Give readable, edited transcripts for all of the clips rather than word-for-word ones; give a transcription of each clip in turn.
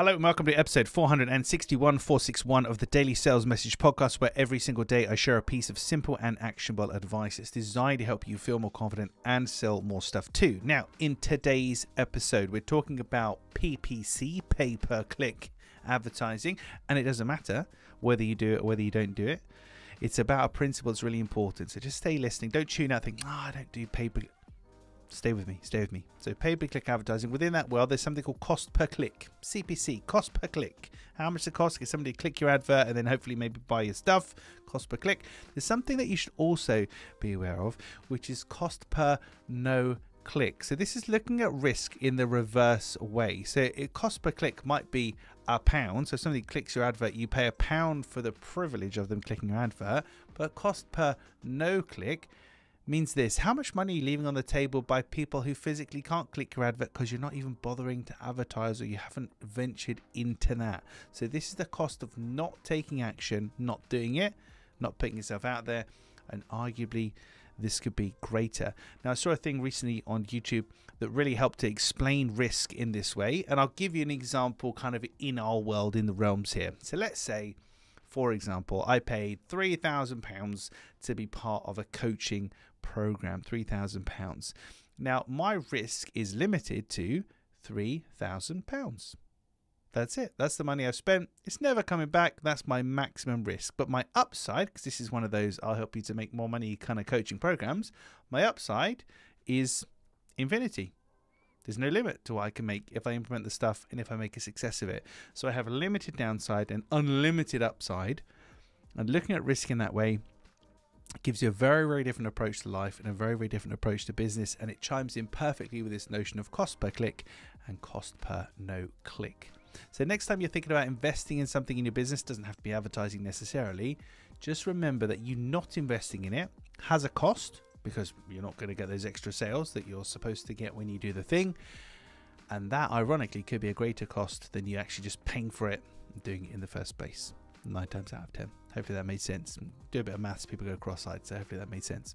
Hello and welcome to episode 461 of the Daily Sales Message Podcast, where every single day I share a piece of simple and actionable advice. It's designed to help you feel more confident and sell more stuff too. Now, in today's episode, we're talking about PPC, pay-per-click advertising, and it doesn't matter whether you do it or whether you don't do it. It's about a principle that's really important. So just stay listening. Don't tune out thinking, I don't do pay-per-click. Stay with me. So pay-per-click advertising, within that world, there's something called cost per click, CPC, cost per click. How much does it cost? Get somebody to click your advert and then hopefully maybe buy your stuff, cost per click. There's something that you should also be aware of, which is cost per no click. So this is looking at risk in the reverse way. So cost per click might be £1. So if somebody clicks your advert, you pay £1 for the privilege of them clicking your advert, but cost per no click means this: how much money are you leaving on the table by people who physically can't click your advert because you're not even bothering to advertise, or you haven't ventured into that. So this is the cost of not taking action, not doing it, not putting yourself out there, and arguably this could be greater. Now, I saw a thing recently on YouTube that really helped to explain risk in this way, and I'll give you an example kind of in our world, in the realms here. So let's say, for example, I paid £3,000 to be part of a coaching program, £3,000. Now, my risk is limited to £3,000. That's it. That's the money I've spent. It's never coming back. That's my maximum risk. But my upside, because this is one of those I'll help you to make more money kind of coaching programs, my upside is infinity. There's no limit to what I can make if I implement the stuff and if I make a success of it. So I have a limited downside and unlimited upside. And looking at risk in that way gives you a very, very different approach to life and a very, very different approach to business. And it chimes in perfectly with this notion of cost per click and cost per no click. So next time you're thinking about investing in something in your business, doesn't have to be advertising necessarily, just remember that you not investing in it has a cost, because you're not going to get those extra sales that you're supposed to get when you do the thing. And that, ironically, could be a greater cost than you actually just paying for it and doing it in the first place. 9 times out of 10. Hopefully that made sense. Do a bit of maths, people go cross-eyed, so hopefully that made sense.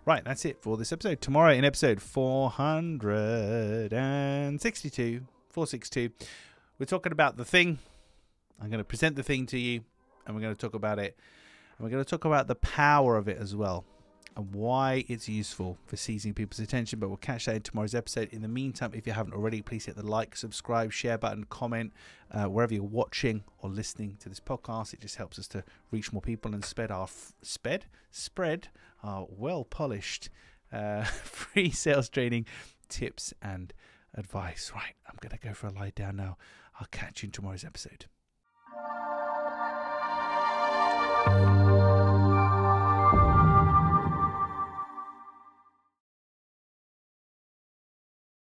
Right, that's it for this episode. Tomorrow in episode 462, we're talking about the thing. I'm going to present the thing to you, and we're going to talk about it. And we're going to talk about the power of it as well, and why it's useful for seizing people's attention. But we'll catch that in tomorrow's episode. In the meantime, if you haven't already, please hit the like, subscribe, share button, comment wherever you're watching or listening to this podcast. It just helps us to reach more people and spread our well-polished free sales training tips and advice. Right, I'm going to go for a lie down now. I'll catch you in tomorrow's episode.